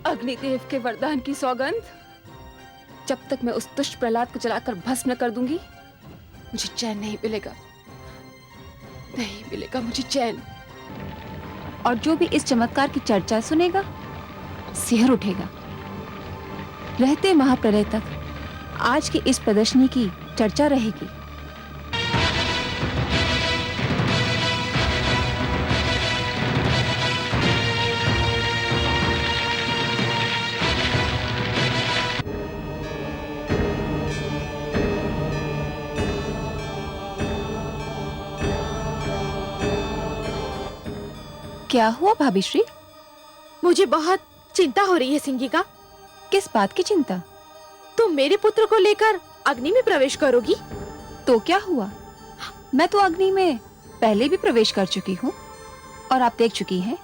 अग्निदेव के वरदान की सौगंध, जब तक मैं उस दुष्ट प्रहलाद को जलाकर भस्म न कर दूंगी, मुझे चैन नहीं मिलेगा, नहीं मिलेगा मुझे चैन। और जो भी इस चमत्कार की चर्चा सुनेगा, सिहर उठेगा। रहते महाप्रलय तक आज की इस प्रदर्शनी की चर्चा रहेगी। क्या हुआ भाभी श्री? मुझे बहुत चिंता हो रही है सिंगिका। किस बात की चिंता? तुम मेरे पुत्र को लेकर अग्नि में प्रवेश करोगी? तो क्या हुआ? मैं तो अग्नि में पहले भी प्रवेश कर चुकी हूँ और आप देख चुकी हैं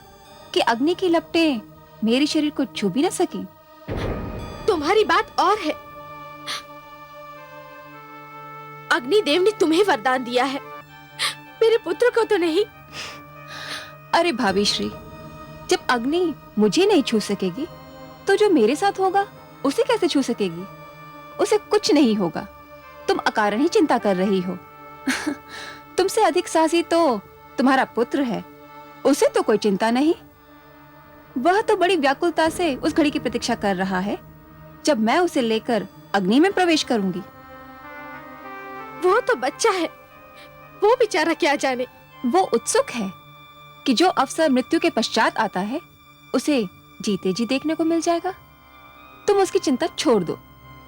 कि अग्नि की लपटें मेरे शरीर को छू भी न सकी। तुम्हारी बात और है। अग्निदेव ने तुम्हें वरदान दिया है, मेरे पुत्र को तो नहीं। अरे भाभी श्री, जब अग्नि मुझे नहीं छू सकेगी तो जो मेरे साथ होगा उसे कैसे छू सकेगी? उसे कुछ नहीं होगा। तुम अकारण ही चिंता कर रही हो। तुमसे अधिक साहसी तो तुम्हारा पुत्र है, उसे तो कोई चिंता नहीं। वह तो बड़ी व्याकुलता से उस घड़ी की प्रतीक्षा कर रहा है जब मैं उसे लेकर अग्नि में प्रवेश करूंगी। वो तो बच्चा है, वो बेचारा क्या जाने। वो उत्सुक है कि जो अवसर मृत्यु के पश्चात आता है उसे जीते जी देखने को मिल जाएगा। तुम उसकी चिंता छोड़ दो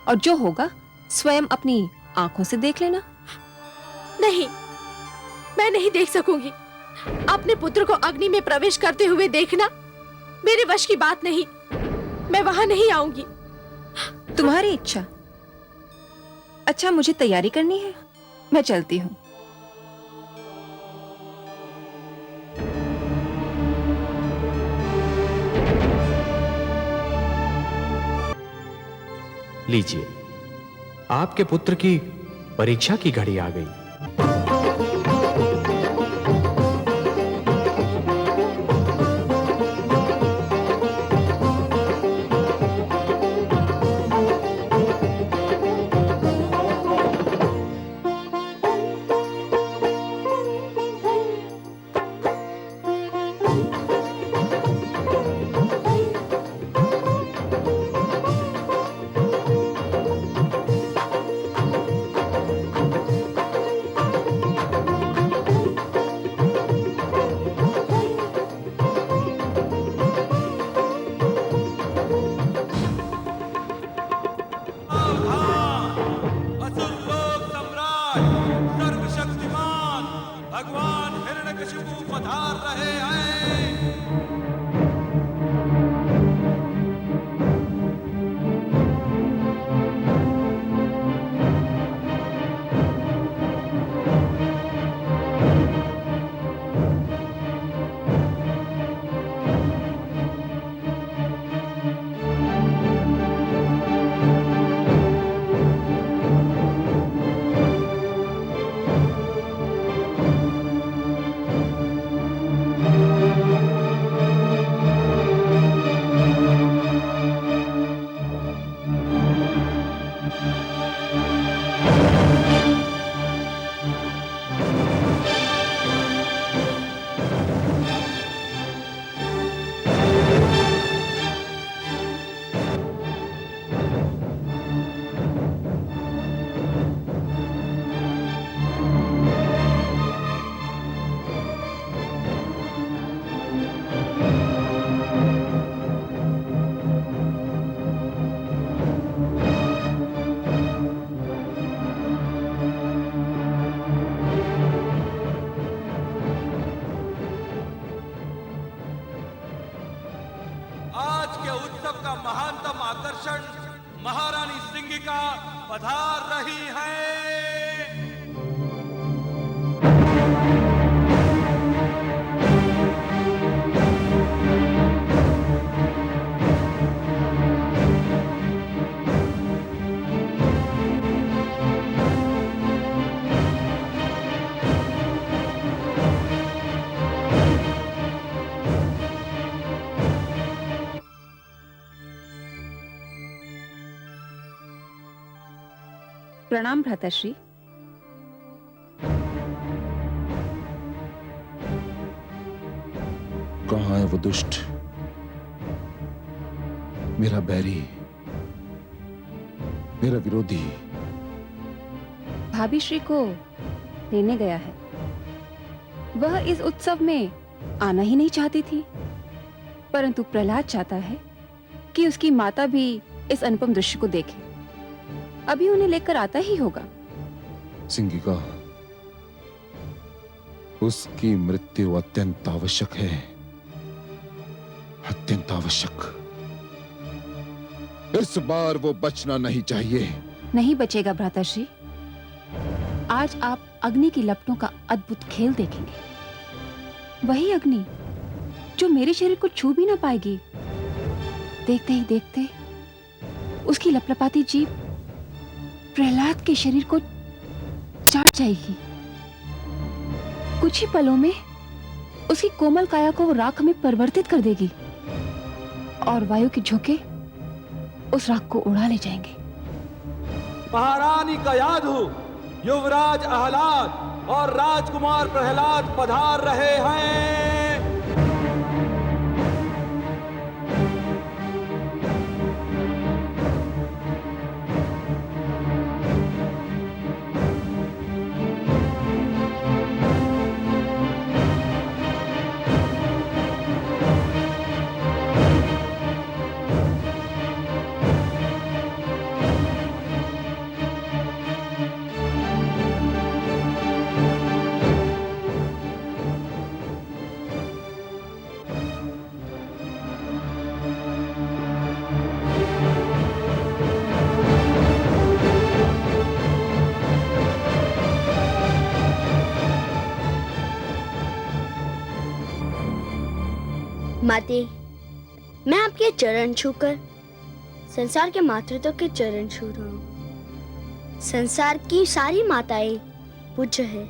और जो होगा स्वयं अपनी आंखों से देख लेना। नहीं, मैं नहीं देख सकूंगी। अपने पुत्र को अग्नि में प्रवेश करते हुए देखना मेरे वश की बात नहीं। मैं वहां नहीं आऊंगी। तुम्हारी इच्छा। अच्छा, मुझे तैयारी करनी है, मैं चलती हूँ। लीजिए, आपके पुत्र की परीक्षा की घड़ी आ गई। भगवान हिरण्यकशिपु पधार रहे हैं। उत्सव का महानतम आकर्षण महारानी सिंगिका पधार रही हैं। प्रणाम भ्राताश्री। कहाँ है वो दुष्ट, मेरा बैरी, मेरा विरोधी? भाभी श्री को लेने गया है। वह इस उत्सव में आना ही नहीं चाहती थी, परंतु प्रहलाद चाहता है कि उसकी माता भी इस अनुपम दृश्य को देखे। अभी उन्हें लेकर आता ही होगा। सिंगिका, उसकी मृत्यु अत्यंत आवश्यक है, अत्यंत आवश्यक। इस बार वो बचना नहीं चाहिए। नहीं बचेगा भ्राताश्री। आज आप अग्नि की लपटों का अद्भुत खेल देखेंगे। वही अग्नि जो मेरे शरीर को छू भी ना पाएगी। देखते ही देखते उसकी लपलपाती जीभ प्रहलाद के शरीर को चाट जाएगी। कुछ ही पलों में उसकी कोमल काया को वो राख में परिवर्तित कर देगी और वायु के झोंके उस राख को उड़ा ले जाएंगे। महारानी का यादू, युवराज आह्लाद और राजकुमार प्रहलाद पधार रहे हैं। माते, मैं आपके चरण छूकर संसार के मातृत्व के चरण छू रहा हूँ। संसार की सारी माताएं पूज्य है,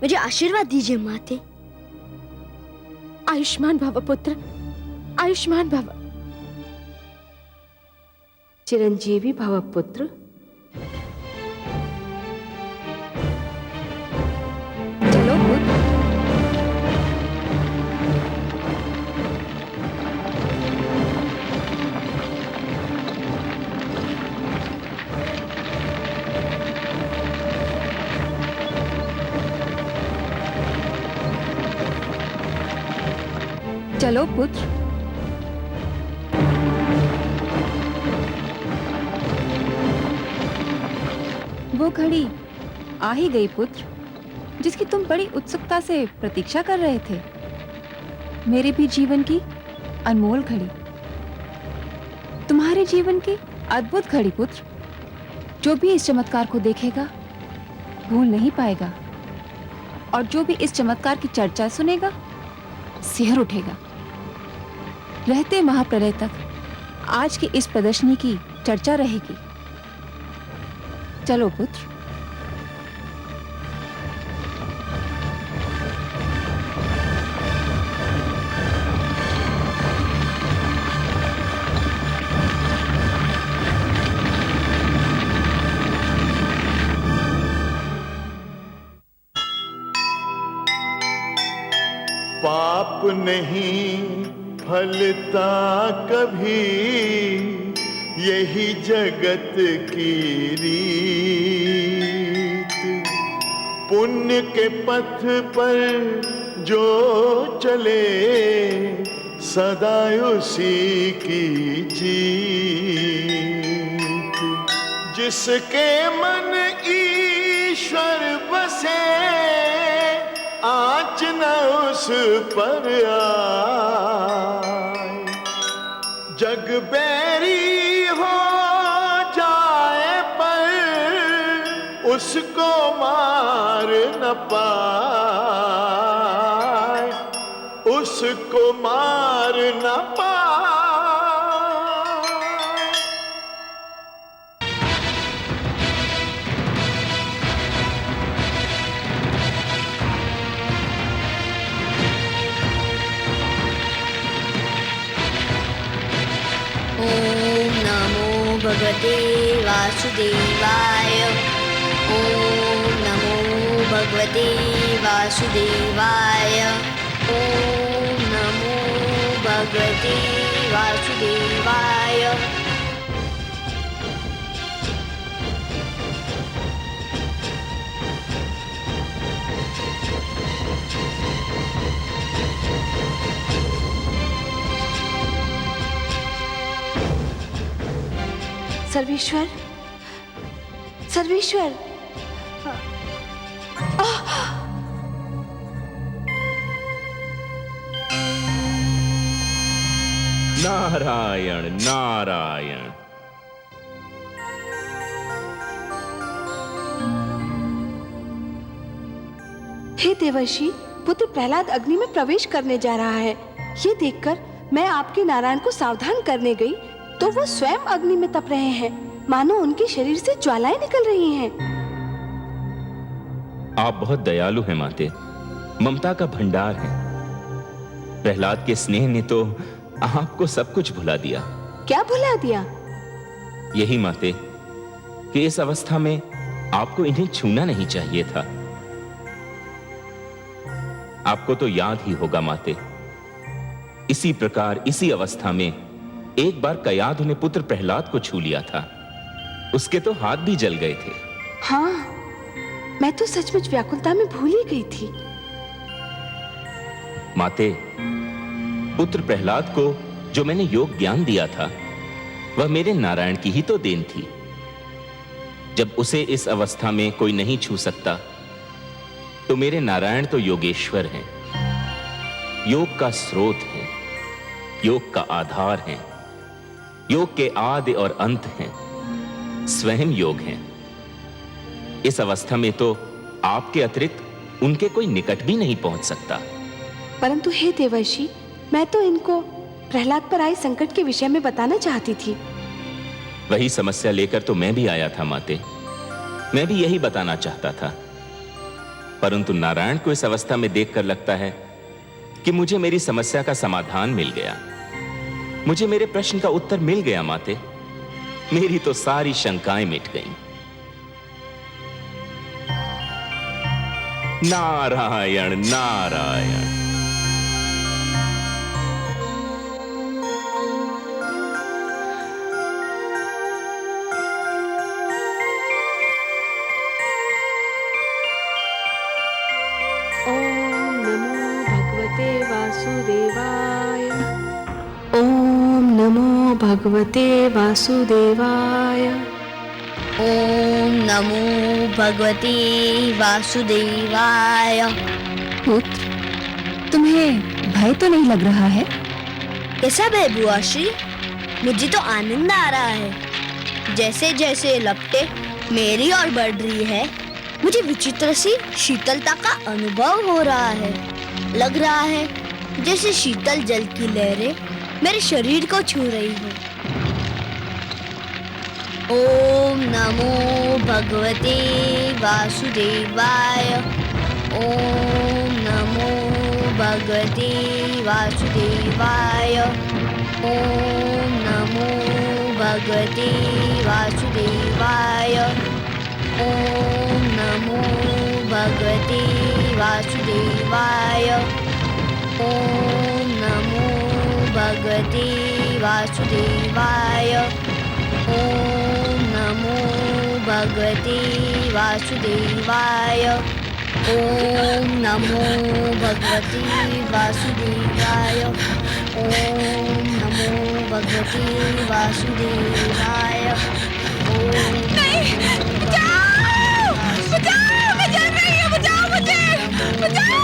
मुझे आशीर्वाद दीजिए माते। आयुष्मान भव पुत्र, आयुष्मान भव। चिरंजीवी भव पुत्र। चलो पुत्र। चलो पुत्र। वो घड़ी आ ही गई पुत्र, जिसकी तुम बड़ी उत्सुकता से प्रतीक्षा कर रहे थे। मेरे भी जीवन की अनमोल घड़ी, तुम्हारे जीवन की अद्भुत घड़ी पुत्र। जो भी इस चमत्कार को देखेगा भूल नहीं पाएगा, और जो भी इस चमत्कार की चर्चा सुनेगा सिहर उठेगा। रहते महाप्रलय तक आज की इस प्रदर्शनी की चर्चा रहेगी। चलो पुत्र। पाप नहीं फलता कभी, यही जगत की रीत। पुण्य के पथ पर जो चले, सदा उसी की जीत। जिसके मन ईश्वर बसे, आँच न उस पर आए। जग बैरी हो जाए पर उसको मार न पाए, उसको मार न पाए। ओम नमो भगवते वासुदेवाय। ओम नमो भगवते वासुदेवाय। ओम नमो भगवते वासुदेवाय। सर्वेश्वर, सर्वेश्वर, नारायण नारायण। हे देवर्षि, पुत्र प्रहलाद अग्नि में प्रवेश करने जा रहा है। ये देखकर मैं आपके नारायण को सावधान करने गई तो वो स्वयं अग्नि में तप रहे हैं, मानो उनके शरीर से ज्वालाएं निकल रही हैं। आप बहुत दयालु हैं माते, ममता का भंडार है। प्रहलाद के स्नेह ने तो आपको सब कुछ भुला दिया। क्या भुला दिया? यही माते कि इस अवस्था में आपको इन्हें छूना नहीं चाहिए था। आपको तो याद ही होगा माते, इसी प्रकार इसी अवस्था में एक बार कयाधु ने पुत्र प्रहलाद को छू लिया था। उसके तो हाथ भी जल गए थे। हाँ, मैं तो सचमुच व्याकुलता में भूल ही गई थी। माते, पुत्र प्रहलाद को जो मैंने योग ज्ञान दिया था वह मेरे नारायण की ही तो देन थी। जब उसे इस अवस्था में कोई नहीं छू सकता तो मेरे नारायण तो योगेश्वर हैं, योग का स्रोत हैं, योग का आधार हैं, योग के आदि और अंत हैं, स्वयं योग हैं। इस अवस्था में तो आपके अतिरिक्त उनके कोई निकट भी नहीं पहुंच सकता। परंतु हे देवर्षि, मैं तो इनको प्रहलाद पर आए संकट के विषय में बताना चाहती थी। वही समस्या लेकर तो मैं भी आया था माते, मैं भी यही बताना चाहता था। परंतु नारायण को इस अवस्था में देखकर लगता है कि मुझे मेरी समस्या का समाधान मिल गया, मुझे मेरे प्रश्न का उत्तर मिल गया माते। मेरी तो सारी शंकाएं मिट गईं। नारायण नारायण। ओम नमो भगवते वासुदेवाय। ओम नमो भगवते वासुदेवाय। ओम नमो भगवते वासुदेवाय। पुत्र, तुम्हें भय तो नहीं लग रहा है? कैसा भय बुआ श्री? मुझे तो आनंद आ रहा है। जैसे जैसे लपटे मेरी ओर बढ़ रही है, मुझे विचित्र सी शीतलता का अनुभव हो रहा है। लग रहा है जैसे शीतल जल की लहरें मेरे शरीर को छू रही हो। ओम नमो भगवते वासुदेवाय। ओम नमो भगवते वासुदेवाय। ओम नमो भगवते वासुदेवाय। ओम नमो भगवते वासुदेवाय। ओम नमो भगवते वासुदेवाय। ओम नमो भगवते वासुदेवाय। ओम नमो भगवते वासुदेवाय। ओम नमो भगवते वासुदेवाय। नहीं, बचाओ! बचाओ! मैं जल रही हूँ, बचाओ मुझे! बचाओ!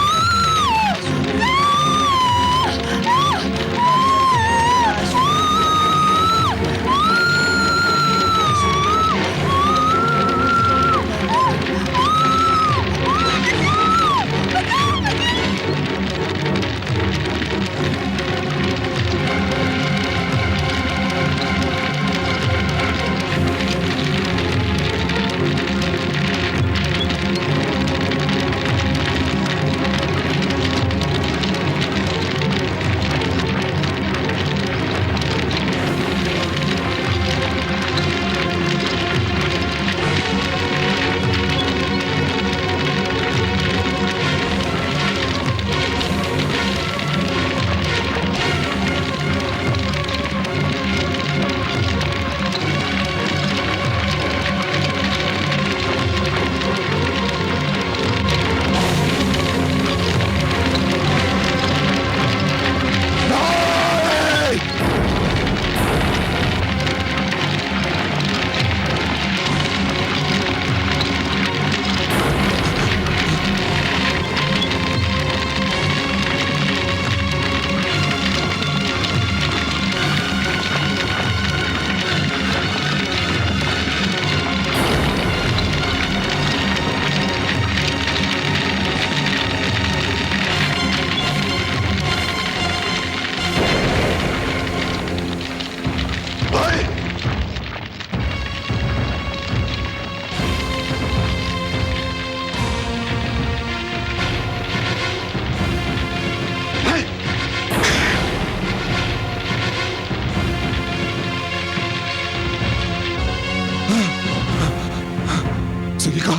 सिंगिका,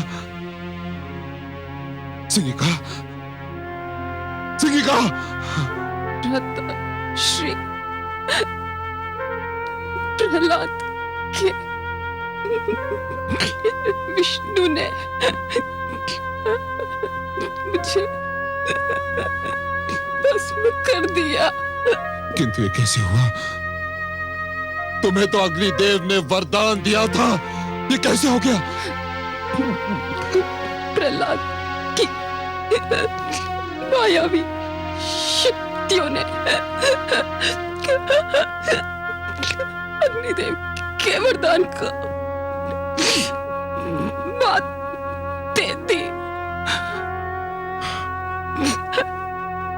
सिंगिका, सिंगिका। श्री प्रहलाद के विष्णु ने मुझे भस्म कर दिया। किंतु ये कैसे हुआ? तुम्हें तो अग्निदेव ने वरदान दिया था, ये कैसे हो गया? प्रहलाद की मायावी शक्तियों ने अग्निदेव के वरदान को मात दे दी।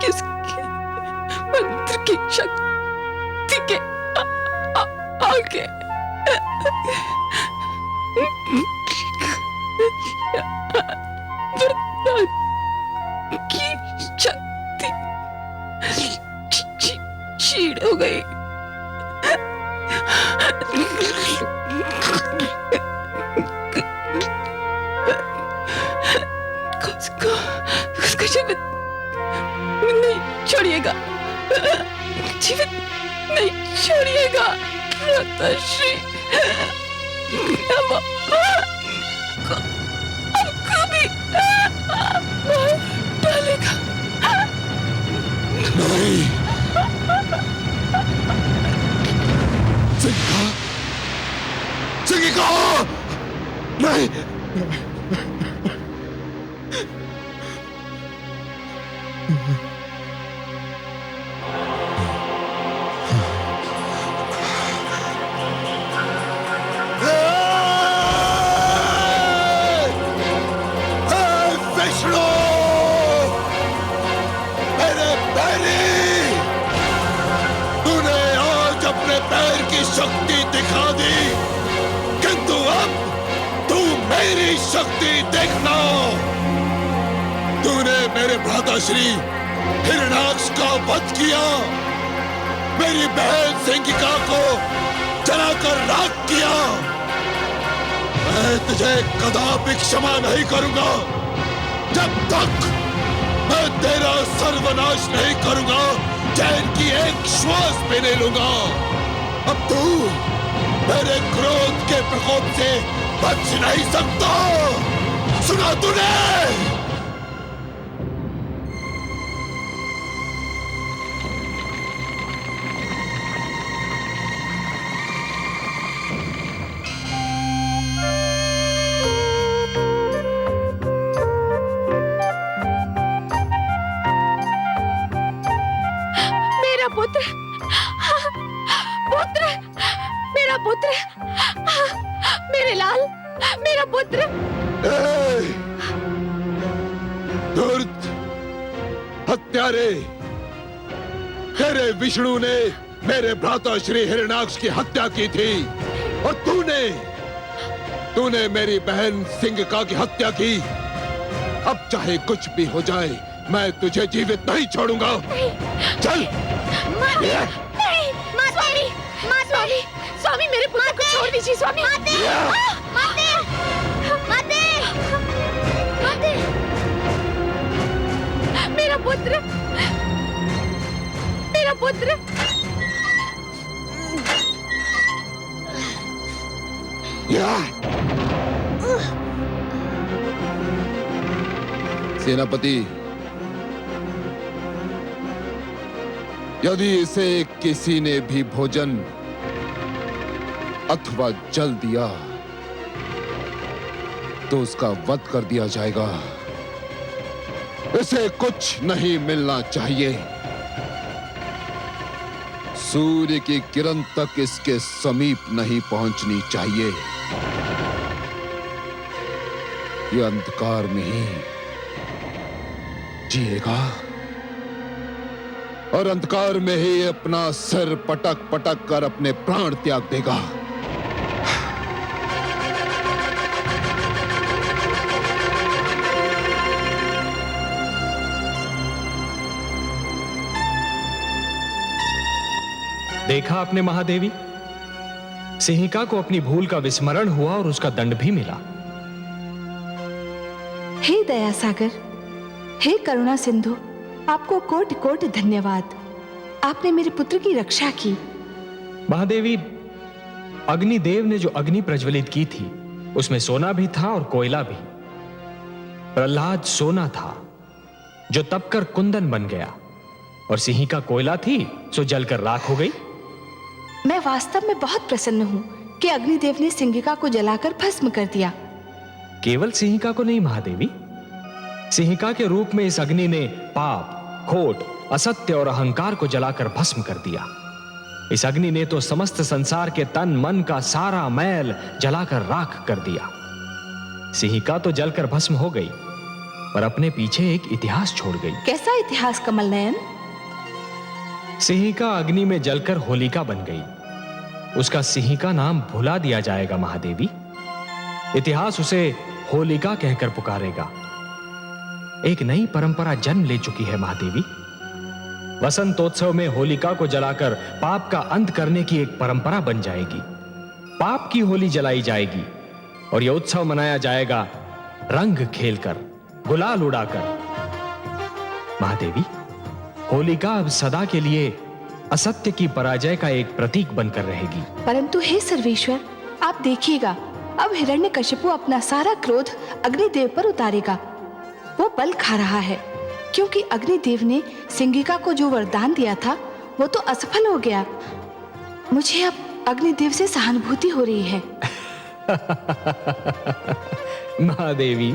किसकी मंत्र की शक्ति के आगे वरदान की शक्ति क्षीण हो गई। उसका जीवित नहीं छोड़िएगा, जीवित नहीं छोड़िएगा माताश्री। हमको भी मार डालेगा। नहीं, सिंगिका, सिंगिका, नहीं। विष्णु, मेरे पैरी, तूने आज अपने पैर की शक्ति दिखा दी, किंतु अब तू मेरी शक्ति देखना। तूने मेरे भ्राताश्री हिरण्याक्ष का वध किया, मेरी बहन सिंगिका को जलाकर राख किया। मैं तुझे कदापि क्षमा नहीं करूंगा जब तक मैं तेरा सर्वनाश नहीं करूंगा, चैन की एक श्वास भी नहीं लूंगा। अब तू मेरे क्रोध के प्रकोप से बच नहीं सकता, सुना तूने? पुत्र, पुत्र, मेरा पुत्र, मेरे लाल, मेरा पुत्र। धूर्त, हत्यारे, तेरे विष्णु ने मेरे भ्राता श्री हिरण्याक्ष की हत्या की थी और तूने मेरी बहन सिंगिका की हत्या की। अब चाहे कुछ भी हो जाए, मैं तुझे जीवित नहीं छोड़ूंगा। चल। नहीं, स्वामी, स्वामी, मेरे पुत्र को छोड़ दीजिए स्वामी। मेरा पुत्र, मेरा पुत्र। सेनापति, यदि इसे किसी ने भी भोजन अथवा जल दिया तो उसका वध कर दिया जाएगा। इसे कुछ नहीं मिलना चाहिए। सूर्य की किरण तक इसके समीप नहीं पहुंचनी चाहिए। ये अंधकार में ही जिएगा और अंधकार में ही अपना सिर पटक पटक कर अपने प्राण त्याग देगा। देखा आपने महादेवी, सिंहिका को अपनी भूल का विस्मरण हुआ और उसका दंड भी मिला। हे दया सागर, हे करुणा सिंधु, आपको कोटि कोटि धन्यवाद। आपने मेरे पुत्र की रक्षा की। महादेवी, अग्निदेव ने जो अग्नि प्रज्वलित की थी उसमें सोना भी था और कोयला भी। प्रहलाद सोना था जो तपकर कुंदन बन गया, और सिंहिका कोयला थी सो जलकर राख हो गई। मैं वास्तव में बहुत प्रसन्न हूँ कि अग्निदेव ने सिंहिका को जलाकर भस्म कर दिया। केवल सिंहिका को नहीं महादेवी, सिंहिका के रूप में इस अग्नि ने पाप, खोट, असत्य और अहंकार को जलाकर भस्म कर दिया। इस अग्नि ने तो समस्त संसार के तन मन का सारा मैल जलाकर राख कर दिया। सिंहिका तो जलकर भस्म हो गई, पर अपने पीछे एक इतिहास छोड़ गई। कैसा इतिहास कमल नयन? सिंहिका अग्नि में जलकर होलिका बन गई। उसका सिंहिका नाम भुला दिया जाएगा महादेवी। इतिहास उसे होलिका कहकर पुकारेगा। एक नई परंपरा जन्म ले चुकी है महादेवी। वसंतोत्सव में होलिका को जलाकर पाप का अंत करने की एक परंपरा बन जाएगी। पाप की होली जलाई जाएगी और यह उत्सव मनाया जाएगा रंग खेलकर, गुलाल उड़ाकर। महादेवी, होलिका अब सदा के लिए असत्य की पराजय का एक प्रतीक बनकर रहेगी। परंतु हे सर्वेश्वर, आप देखिएगा, अब हिरण्यकशिपु अपना सारा क्रोध अग्निदेव पर उतारेगा। वो बल खा रहा है, क्योंकि अग्निदेव ने सिंहिका को जो वरदान दिया था वो तो असफल हो गया। मुझे अब अग्निदेव से सहानुभूति हो रही है। महादेवी,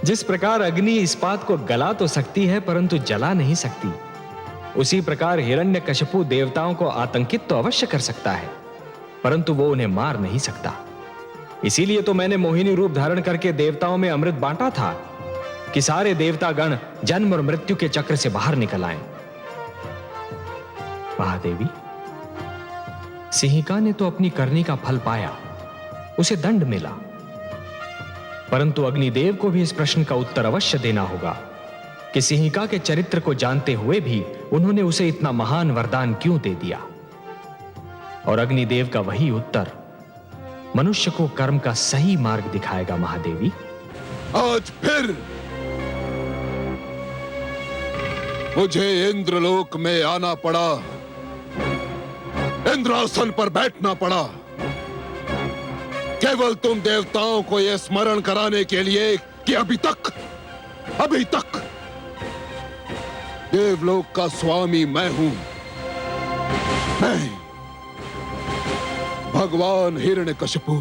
जिस प्रकार अग्नि इस्पात को गला तो सकती है परंतु जला नहीं सकती, उसी प्रकार हिरण्यकशिपु देवताओं को आतंकित तो अवश्य कर सकता है, परंतु वो उन्हें मार नहीं सकता। इसीलिए तो मैंने मोहिनी रूप धारण करके देवताओं में अमृत बांटा था कि सारे देवतागण जन्म और मृत्यु के चक्र से बाहर निकल आए। महादेवी, सिंहिका ने तो अपनी करनी का फल पाया, उसे दंड मिला, परंतु अग्निदेव को भी इस प्रश्न का उत्तर अवश्य देना होगा कि सिंहिका के चरित्र को जानते हुए भी उन्होंने उसे इतना महान वरदान क्यों दे दिया। और अग्निदेव का वही उत्तर मनुष्य को कर्म का सही मार्ग दिखाएगा। महादेवी, आज फिर मुझे इंद्रलोक में आना पड़ा, इंद्रासन पर बैठना पड़ा, केवल तुम देवताओं को यह स्मरण कराने के लिए कि अभी तक देवलोक का स्वामी मैं हूं। मैं भगवान हिरण्यकशिपु,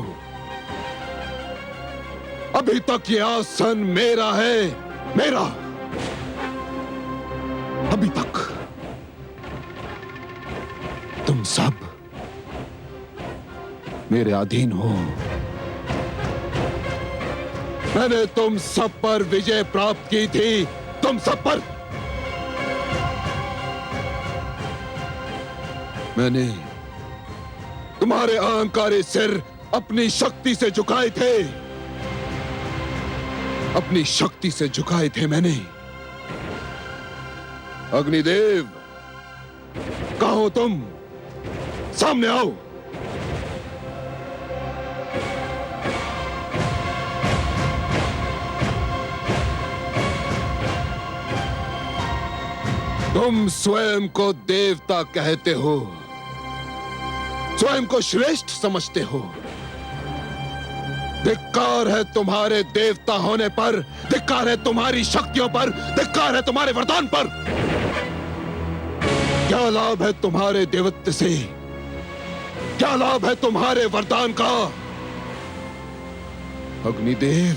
अभी तक यह आसन मेरा है, मेरा। अभी तक तुम सब मेरे अधीन हो। मैंने तुम सब पर विजय प्राप्त की थी, तुम सब पर। मैंने तुम्हारे अहंकारी सिर अपनी शक्ति से झुकाए थे, अपनी शक्ति से झुकाए थे मैंने। अग्निदेव, कहाँ हो तुम? सामने आओ। तुम स्वयं को देवता कहते हो, स्वयं को श्रेष्ठ समझते हो। धिक्कार है तुम्हारे देवता होने पर, धिक्कार है तुम्हारी शक्तियों पर, धिक्कार है तुम्हारे वरदान पर। क्या लाभ है तुम्हारे देवत्व से? क्या लाभ है तुम्हारे वरदान का? अग्निदेव,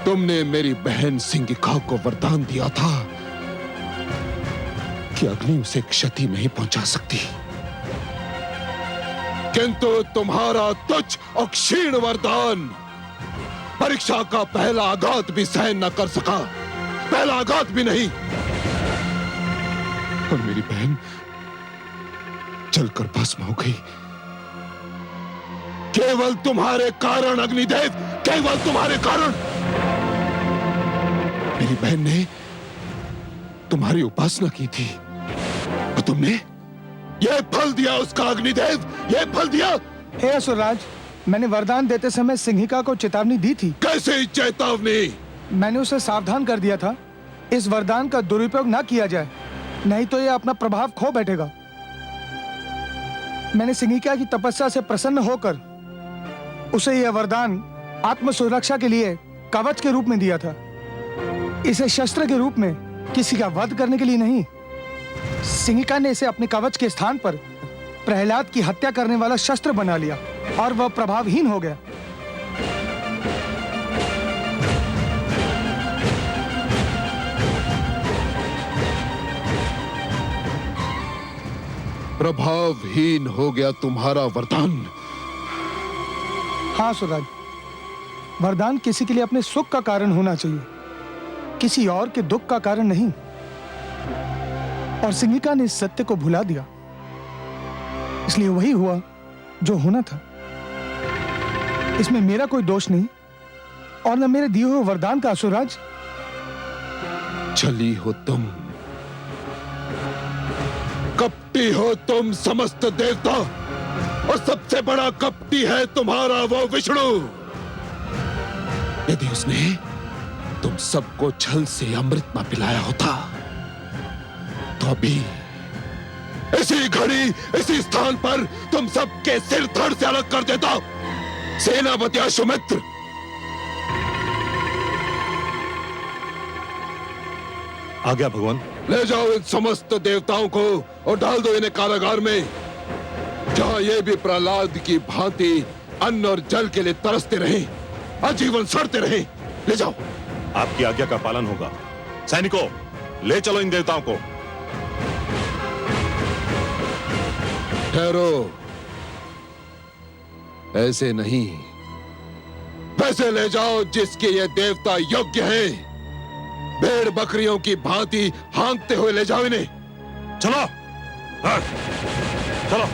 तुमने मेरी बहन सिंहिका को वरदान दिया था कि अग्नि उसे क्षति नहीं पहुंचा सकती, किंतु तुम्हारा तुच्छ और क्षीण वरदान परीक्षा का पहला आघात भी सहन न कर सका, पहला आघात भी नहीं। और मेरी बहन जलकर भस्म हो गई। केवल तुम्हारे कारण अग्निदेव, केवल तुम्हारे कारण। मेरी बहन ने तुम्हारी उपासना की थी और तुमने यह फल दिया उसका। अग्निदेव, यह फल दिया। हे असुरराज, मैंने वरदान देते समय सिंहिका को चेतावनी दी थी। कैसे चेतावनी? मैंने उसे सावधान कर दिया था, इस वरदान का दुरुपयोग ना किया जाए, नहीं तो यह अपना प्रभाव खो बैठेगा। मैंने सिंहिका की तपस्या से प्रसन्न होकर उसे यह वरदान आत्म सुरक्षा के लिए कवच के रूप में दिया था। इसे शस्त्र के रूप में किसी का वध करने के लिए नहीं। सिंहिका ने इसे अपने कवच के स्थान पर प्रहलाद की हत्या करने वाला शस्त्र बना लिया और वह प्रभावहीन हो गया। प्रभावहीन हो गया तुम्हारा वरदान। हाँ सुराज, वरदान किसी के लिए अपने सुख का कारण होना चाहिए, किसी और के दुख का कारण नहीं। और सिंहिका ने इस सत्य को भुला दिया, इसलिए वही हुआ जो होना था। इसमें मेरा कोई दोष नहीं और न मेरे दिए हुए वरदान का। असुरराज, छली हो तुम, कपटी हो तुम समस्त देवता, और सबसे बड़ा कपटी है तुम्हारा वो विष्णु। यदि उसने तुम सबको छल से अमृत न पिलाया होता तो अभी इसी घड़ी इसी स्थान पर तुम सबके सिर धड़ से अलग कर देता। सेनापति अश्वमित्र, आ गया भगवान। ले जाओ इन समस्त देवताओं को और डाल दो इन्हें कारागार में, जहां ये भी प्रहलाद की भांति अन्न और जल के लिए तरसते रहे, आजीवन सड़ते रहे। ले जाओ। आपकी आज्ञा का पालन होगा। सैनिकों, ले चलो इन देवताओं को। ठहरो, ऐसे नहीं, वैसे ले जाओ जिसके ये देवता योग्य है। भेड़ बकरियों की भांति हांकते हुए ले जाओ इन्हें। चलो, हाँ, चलो।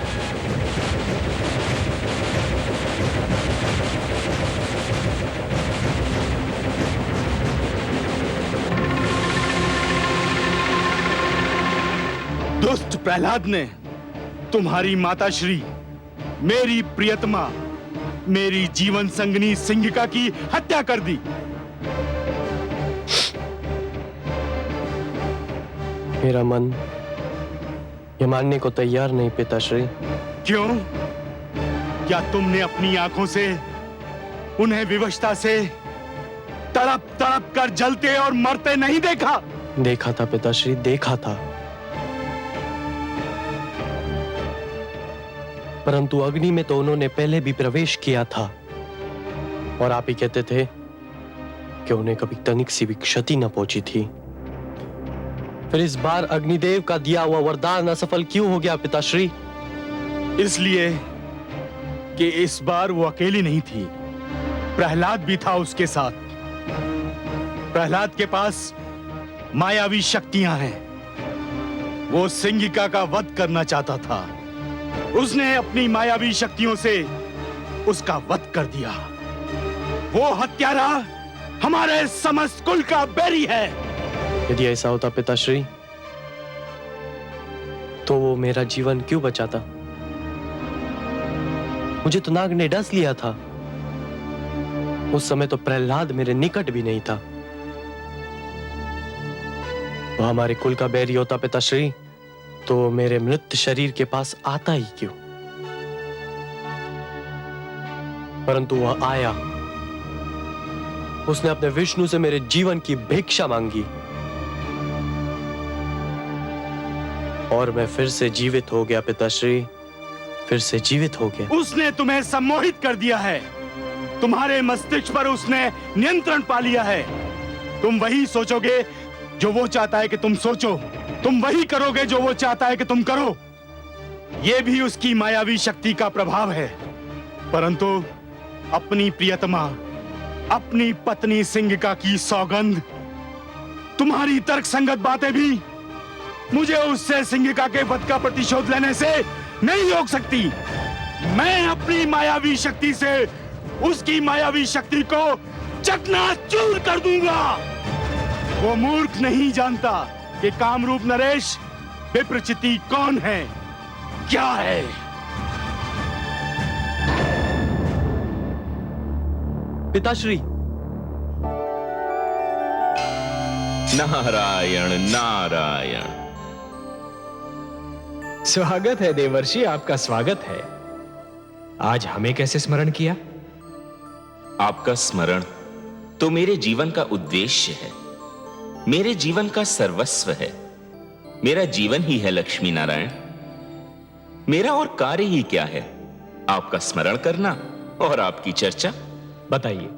दुष्ट प्रहलाद ने तुम्हारी माता श्री, मेरी प्रियतमा, मेरी जीवन संगनी सिंहिका की हत्या कर दी। मेरा मन ये मानने को तैयार नहीं पिताश्री। क्यों? क्या तुमने अपनी आंखों से उन्हें विवशता से तड़प तड़प कर जलते और मरते नहीं देखा? देखा था पिताश्री, देखा था, परंतु अग्नि में तो उन्होंने पहले भी प्रवेश किया था और आप ही कहते थे कि उन्हें कभी तनिक सी भी क्षति न पहुंची थी। फिर इस बार अग्निदेव का दिया हुआ वरदान असफल क्यों हो गया पिताश्री? इसलिए कि इस बार वो अकेली नहीं थी, प्रहलाद भी था उसके साथ। प्रहलाद के पास मायावी शक्तियां हैं। वो सिंहिका का वध करना चाहता था। उसने अपनी मायावी शक्तियों से उसका वध कर दिया। वो हत्यारा हमारे समस्त कुल का बैरी है। यदि ऐसा होता पिताश्री, तो वो मेरा जीवन क्यों बचाता? मुझे तो नाग ने डस लिया था। उस समय तो प्रहलाद मेरे निकट भी नहीं था। वो हमारे कुल का बैरी होता पिताश्री, तो मेरे मृत शरीर के पास आता ही क्यों? परंतु वह आया। उसने अपने विष्णु से मेरे जीवन की भिक्षा मांगी और मैं फिर से जीवित हो गया पिताश्री, फिर से जीवित हो गया। उसने तुम्हें सम्मोहित कर दिया है। तुम्हारे मस्तिष्क पर उसने नियंत्रण पा लिया है। तुम वही सोचोगे जो वो चाहता है कि तुम सोचो, तुम वही करोगे जो वो चाहता है कि तुम करो। यह भी उसकी मायावी शक्ति का प्रभाव है। परंतु अपनी प्रियतमा, अपनी पत्नी सिंहिका की सौगंध, तुम्हारी तर्कसंगत बातें भी मुझे उससे सिंहिका के वध का प्रतिशोध लेने से नहीं रोक सकती। मैं अपनी मायावी शक्ति से उसकी मायावी शक्ति को चकनाचूर कर दूंगा। वो मूर्ख नहीं जानता कि कामरूप नरेश विप्रचिति कौन है, क्या है। पिताश्री, नारायण नारायण। स्वागत है देवर्षि, आपका स्वागत है। आज हमें कैसे स्मरण किया? आपका स्मरण तो मेरे जीवन का उद्देश्य है, मेरे जीवन का सर्वस्व है। मेरा जीवन ही है लक्ष्मी नारायण। मेरा और कार्य ही क्या है? आपका स्मरण करना और आपकी चर्चा। बताइए,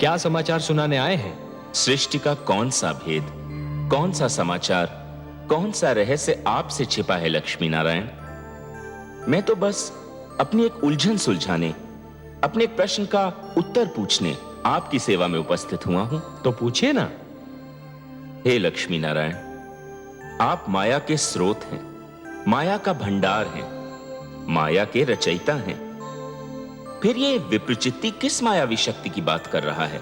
क्या समाचार सुनाने आए हैं? सृष्टि का कौन सा भेद, कौन सा समाचार, कौन सा रहस्य आपसे छिपा है लक्ष्मी नारायण? मैं तो बस अपनी एक उलझन सुलझाने, अपने एक प्रश्न का उत्तर पूछने आपकी सेवा में उपस्थित हुआ हूं। तो पूछिए ना। हे लक्ष्मी नारायण, आप माया के स्रोत हैं, माया का भंडार हैं, माया के रचयिता हैं। फिर ये विप्रचित्ति किस मायावी शक्ति की बात कर रहा है?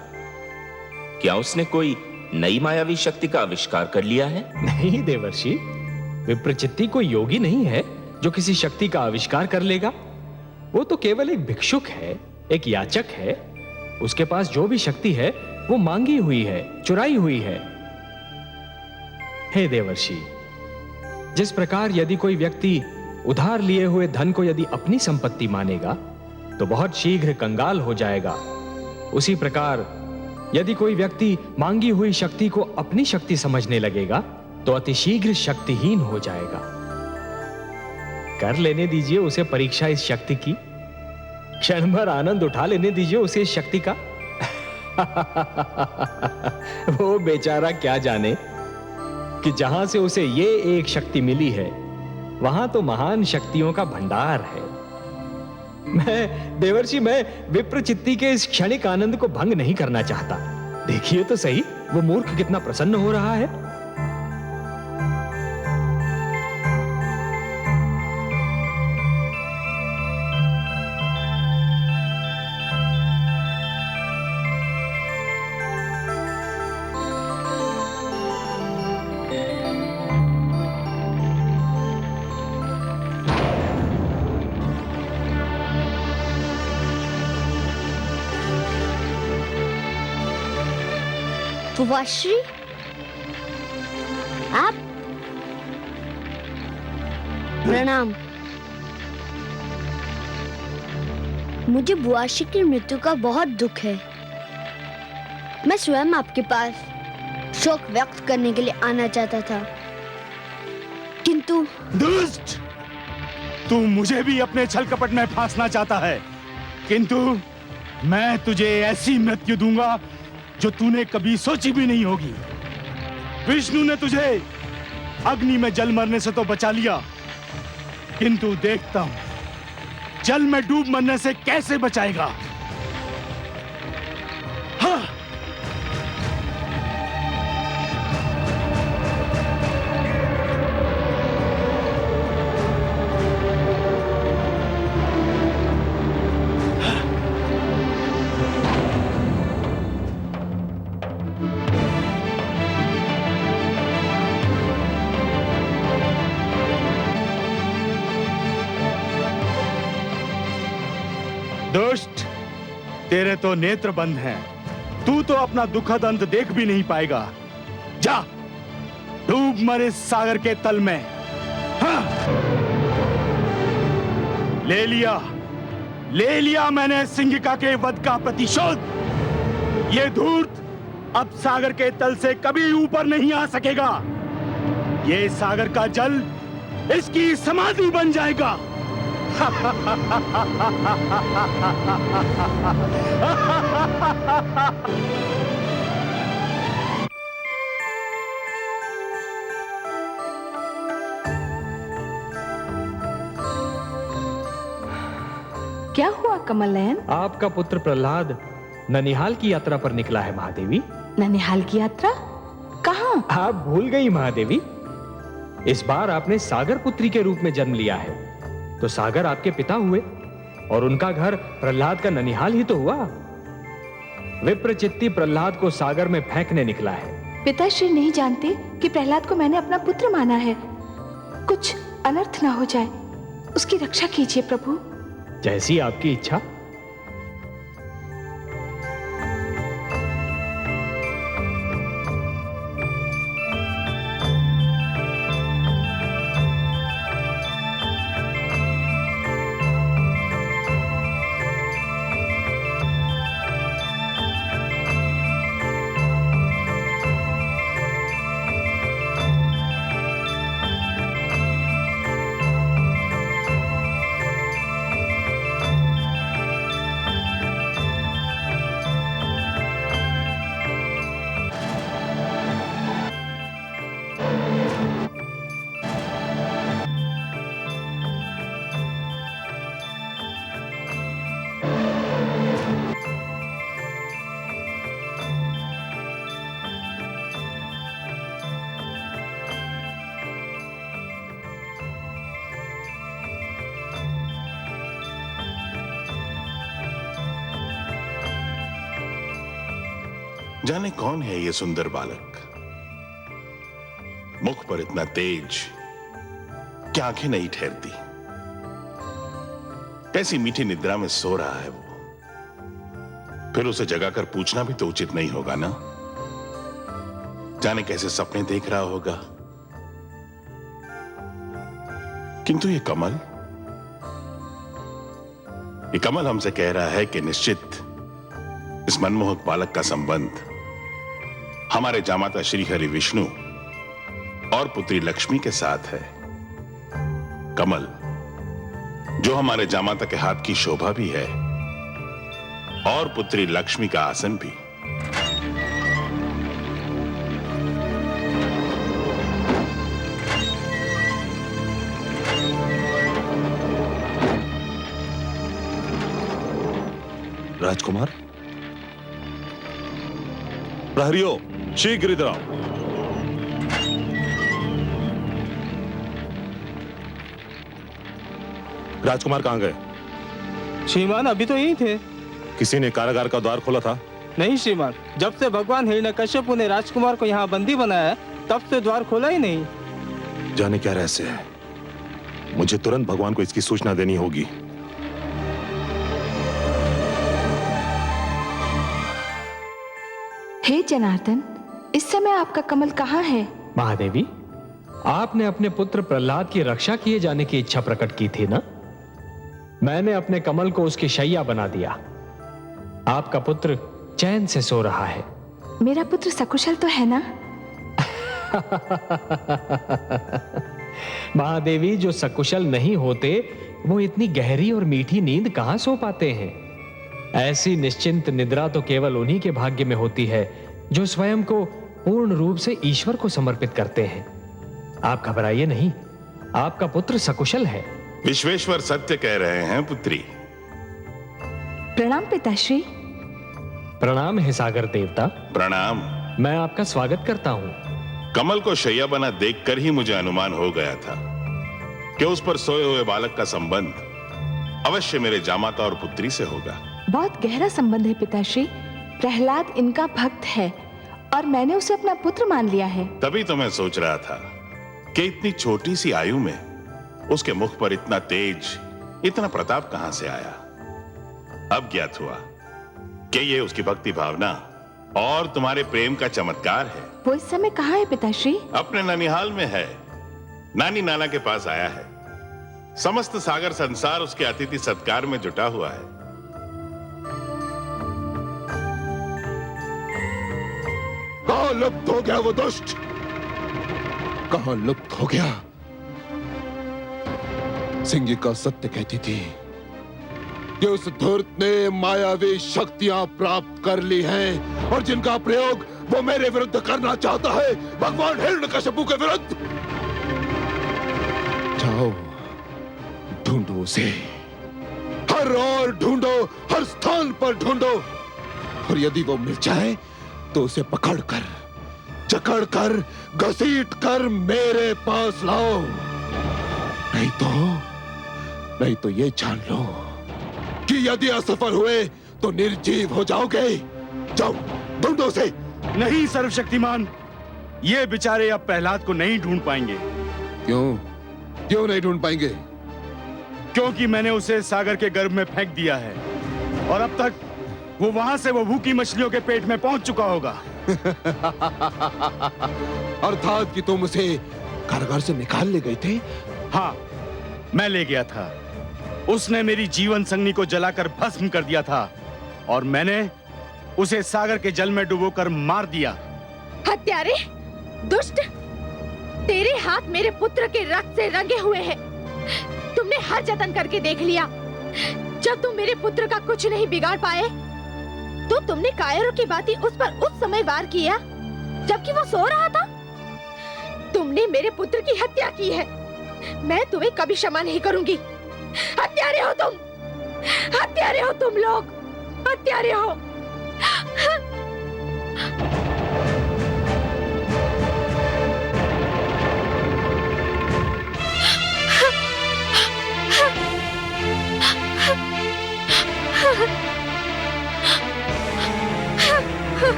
क्या उसने कोई नई मायावी शक्ति का आविष्कार कर लिया है? नहीं देवर्षि, विप्रचित्ति कोई योगी नहीं है जो किसी शक्ति का आविष्कार कर लेगा। वो तो केवल एक भिक्षुक है, एक याचक है। उसके पास जो भी शक्ति है वो मांगी हुई है, चुराई हुई है। हे देवर्षि, जिस प्रकार यदि कोई व्यक्ति उधार लिए हुए धन को यदि अपनी संपत्ति मानेगा तो बहुत शीघ्र कंगाल हो जाएगा, उसी प्रकार यदि कोई व्यक्ति मांगी हुई शक्ति को अपनी शक्ति समझने लगेगा तो अतिशीघ्र शक्तिहीन हो जाएगा। कर लेने दीजिए उसे परीक्षा इस शक्ति की, क्षण भर आनंद उठा लेने दीजिए उसे इस शक्ति का। वो बेचारा क्या जाने कि जहां से उसे ये एक शक्ति मिली है वहां तो महान शक्तियों का भंडार है। मैं विप्रचित्ति के इस क्षणिक आनंद को भंग नहीं करना चाहता। देखिए तो सही, वो मूर्ख कितना प्रसन्न हो रहा है। बुआश्री, आप? प्रणाम। मुझे बुआश्री की मृत्यु का बहुत दुख है। मैं स्वयं आपके पास शोक व्यक्त करने के लिए आना चाहता था, किंतु दुष्ट, तू मुझे भी अपने छल कपट में फांसना चाहता है, किंतु मैं तुझे ऐसी मृत्यु दूंगा जो तूने कभी सोची भी नहीं होगी। विष्णु ने तुझे अग्नि में जल मरने से तो बचा लिया, किंतु देखता हूं जल में डूब मरने से कैसे बचाएगा। हाँ। दुष्ट, तेरे तो नेत्र बंद हैं। तू तो अपना दुखद अंत देख भी नहीं पाएगा। जा, डूब मर इस सागर के तल में। हाँ। ले लिया मैंने सिंहिका के वध का प्रतिशोध। ये धूर्त अब सागर के तल से कभी ऊपर नहीं आ सकेगा। ये सागर का जल इसकी समाधि बन जाएगा। क्या हुआ कमल नयन? आपका पुत्र प्रहलाद ननिहाल की यात्रा पर निकला है महादेवी। ननिहाल की यात्रा? कहाँ? आप भूल गई महादेवी। इस बार आपने सागर पुत्री के रूप में जन्म लिया है, तो सागर आपके पिता हुए और उनका घर प्रहलाद का ननिहाल ही तो हुआ। विप्रचित्ती प्रहलाद को सागर में फेंकने निकला है। पिताश्री नहीं जानते कि प्रहलाद को मैंने अपना पुत्र माना है। कुछ अनर्थ ना हो जाए, उसकी रक्षा कीजिए प्रभु। जैसी आपकी इच्छा। जाने कौन है ये सुंदर बालक, मुख पर इतना तेज कि आंखें नहीं ठहरती। कैसी मीठी निद्रा में सो रहा है वो। फिर उसे जगाकर पूछना भी तो उचित नहीं होगा ना। जाने कैसे सपने देख रहा होगा। किंतु ये कमल हमसे कह रहा है कि निश्चित इस मनमोहक बालक का संबंध हमारे जामाता श्री हरि विष्णु और पुत्री लक्ष्मी के साथ है। कमल जो हमारे जामाता के हाथ की शोभा भी है और पुत्री लक्ष्मी का आसन भी। राजकुमार, प्रहरियों, शीघ्र इधर आओ। राजकुमार कहां गए? श्रीमान अभी तो यही थे। किसी ने कारागार का द्वार खोला था? नहीं श्रीमान, जब से भगवान हिरण्यकश्यप ने राजकुमार को यहाँ बंदी बनाया है तब से द्वार खोला ही नहीं। जाने क्या रहस्य है, मुझे तुरंत भगवान को इसकी सूचना देनी होगी। हे जनार्दन, इस समय आपका कमल कहाँ है? महादेवी, आपने अपने पुत्र प्रहलाद की रक्षा किए जाने की इच्छा प्रकट की थी ना? मैंने अपने कमल को उसकी शैया बना दिया। आपका पुत्र चैन से सो रहा है। मेरा पुत्र सकुशल तो है ना? महादेवी, जो सकुशल नहीं होते वो इतनी गहरी और मीठी नींद कहां सो पाते हैं? ऐसी निश्चिंत निद्रा तो केवल उन्हीं के भाग्य में होती है जो स्वयं को पूर्ण रूप से ईश्वर को समर्पित करते हैं। आप घबराइए नहीं, आपका पुत्र सकुशल है। विश्वेश्वर सत्य कह रहे हैं पुत्री। प्रणाम पिताश्री। प्रणाम हे सागर देवता। प्रणाम। मैं आपका स्वागत करता हूं। कमल को शैया बना देखकर ही मुझे अनुमान हो गया था कि उस पर सोए हुए बालक का संबंध अवश्य मेरे जामाता और पुत्री से होगा। बहुत गहरा संबंध है पिताश्री। प्रहलाद इनका भक्त है और मैंने उसे अपना पुत्र मान लिया है। तभी तो मैं सोच रहा था कि इतनी छोटी सी आयु में उसके मुख पर इतना तेज, इतना प्रताप कहां से आया। अब ज्ञात हुआ कि ये उसकी भक्ति भावना और तुम्हारे प्रेम का चमत्कार है। वो इस समय कहाँ है पिताश्री? अपने ननिहाल में है, नानी नाना के पास आया है। समस्त सागर संसार उसके अतिथि सत्कार में जुटा हुआ है। कहां लुप्त हो गया वो दुष्ट? कहां लुप्त हो गया? सिंगिका सत्य कहती थी कि उस धूर्त ने मायावी शक्तियां प्राप्त कर ली हैं और जिनका प्रयोग वो मेरे विरुद्ध करना चाहता है, भगवान हिरण्यकश्यप के विरुद्ध। जाओ, ढूंढो उसे, हर ओर ढूंढो, हर स्थान पर ढूंढो, और यदि वो मिल जाए तो उसे पकड़कर जकड़ कर घसीट कर मेरे पास लाओ, नहीं तो ये जान लो कि यदि असफल हुए तो निर्जीव हो जाओगे। जाओ ढूंढो उसे। नहीं सर्वशक्तिमान, ये बेचारे अब प्रहलाद को नहीं ढूंढ पाएंगे। क्यों नहीं ढूंढ पाएंगे? क्योंकि मैंने उसे सागर के गर्भ में फेंक दिया है और अब तक वो वहां से वो भूखी मछलियों के पेट में पहुंच चुका होगा। अर्थात कि तुम उसे कारागार से निकाल ले गए थे? हाँ, मैं ले गया था। उसने मेरी जीवन संगनी को जलाकर भस्म कर दिया था और मैंने उसे सागर के जल में डुबोकर मार दिया। हत्यारे, दुष्ट, तेरे हाथ मेरे पुत्र के रक्त से रंगे हुए हैं। तुमने हर जतन करके देख लिया। जब तुम मेरे पुत्र का कुछ नहीं बिगाड़ पाए तो तुमने कायरों की भांति उस पर उस समय वार किया जबकि वो सो रहा था। तुमने मेरे पुत्र की हत्या की है। मैं तुम्हें कभी क्षमा नहीं करूंगी। हत्यारे हो तुम, हत्यारे हो तुम लोग, हत्यारे हो।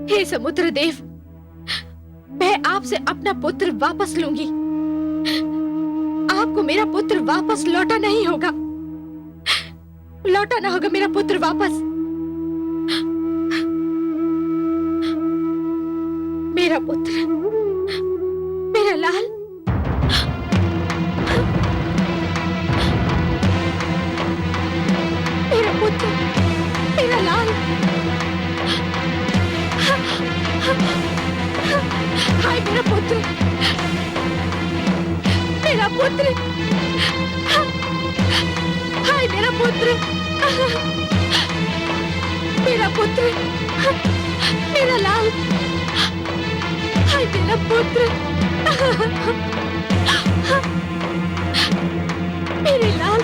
हे समुद्र देव, मैं आपसे अपना पुत्र वापस लूंगी। आपको मेरा पुत्र वापस लौटा नहीं होगा, लौटाना होगा मेरा पुत्र वापस। मेरा पुत्र, मेरा लाल, मेरा पुत्र, मेरा लाल। हाय मेरा पुत्र, मेरा पुत्र, हाय मेरा पुत्र, मेरा पुत्र, मेरा लाल, हाय मेरा पुत्र, मेरे लाल,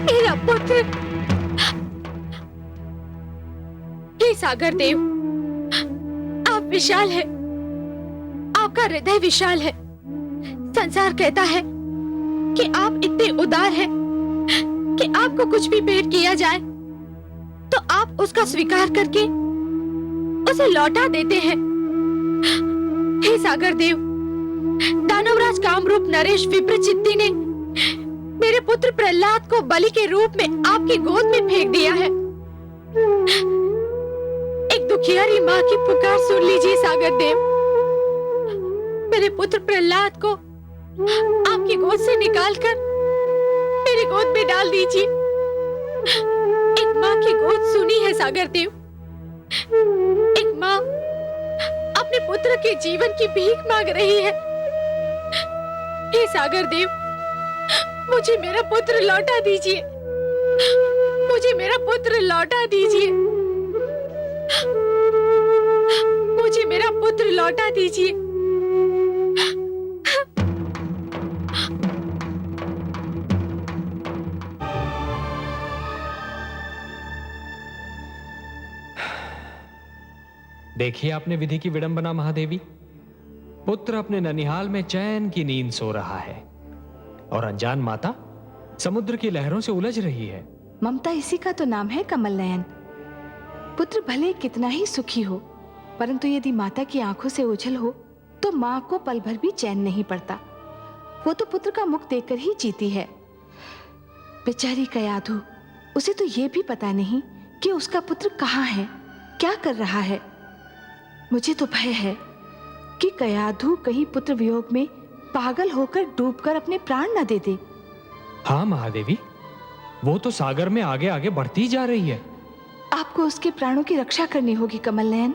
मेरा पुत्र। हे सागर देव, आप विशाल है, आपका हृदय विशाल है। संसार कहता है कि आप इतने उदार हैं कि आपको कुछ भी भेंट किया जाए तो आप उसका स्वीकार करके उसे लौटा देते हैं। हे सागर देव, दानवराज कामरूप नरेश विप्रचित्ती ने मेरे पुत्र प्रहलाद को बलि के रूप में आपकी गोद में फेंक दिया है। एक दुखियारी माँ की पुकार सुन लीजिए सागर देव। मेरे पुत्र प्रहलाद को आपकी गोद से निकालकर मेरी गोद में डाल दीजिए। एक माँ की गोद सुनी है सागर देव। एक माँ अपने पुत्र के जीवन की भीख मांग रही है। हे सागर देव, मुझे मेरा पुत्र लौटा दीजिए, मुझे मेरा पुत्र लौटा दीजिए, मुझे मेरा पुत्र लौटा दीजिए। देखिए आपने विधि की विडंबना महादेवी। पुत्र अपने ननिहाल में चैन की नींद सो रहा है और अनजान माता समुद्र की लहरों से उलझ रही है। ममता इसी का तो नाम है कमल नयन। पुत्र भले कितना ही सुखी हो, परंतु यदि माता की आंखों से ओझल हो तो माँ को पल भर भी चैन नहीं पड़ता। वो तो पुत्र का मुख देखकर ही जीती है। बेचारी कयाधु, उसे तो ये भी पता नहीं कि उसका पुत्र कहाँ है, क्या कर रहा है। मुझे तो भय है कि कयाधु कहीं पुत्र वियोग में पागल होकर डूबकर अपने प्राण न दे दे। हाँ महादेवी, वो तो सागर में आगे आगे बढ़ती जा रही है। आपको उसके प्राणों की रक्षा करनी होगी कमल नयन।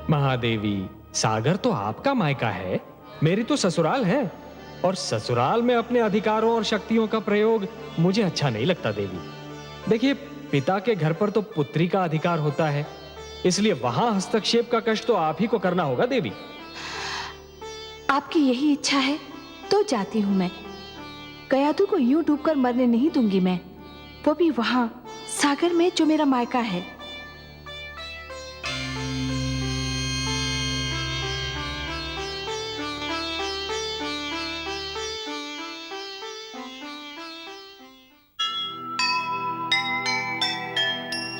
महादेवी, सागर तो आपका मायका है, मेरी तो ससुराल है, और ससुराल में अपने अधिकारों और शक्तियों का प्रयोग मुझे अच्छा नहीं लगता देवी। देखिए, पिता के घर पर तो पुत्री का अधिकार होता है, इसलिए वहां हस्तक्षेप का कष्ट तो आप ही को करना होगा देवी। आपकी यही इच्छा है तो जाती हूँ मैं। गयादू को यूं डूबकर मरने नहीं दूंगी मैं, वो भी वहां सागर में जो मेरा मायका है।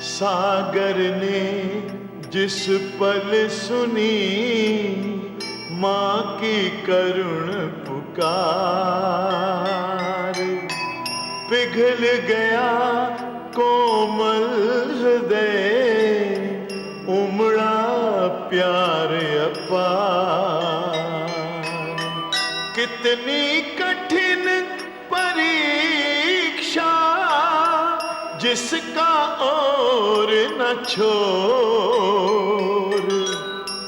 सागर ने जिस पल सुनी माँ की करुण पुकार, पिघल गया कोमल हृदय, उमड़ा प्यार अपार। कितनी कठिन परीक्षा जिसका और न छोर,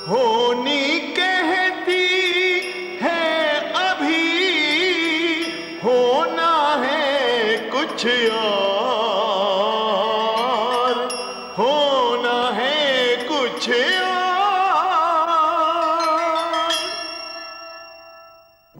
होनी कहती है अभी, होना है कुछ और, होना है कुछ और।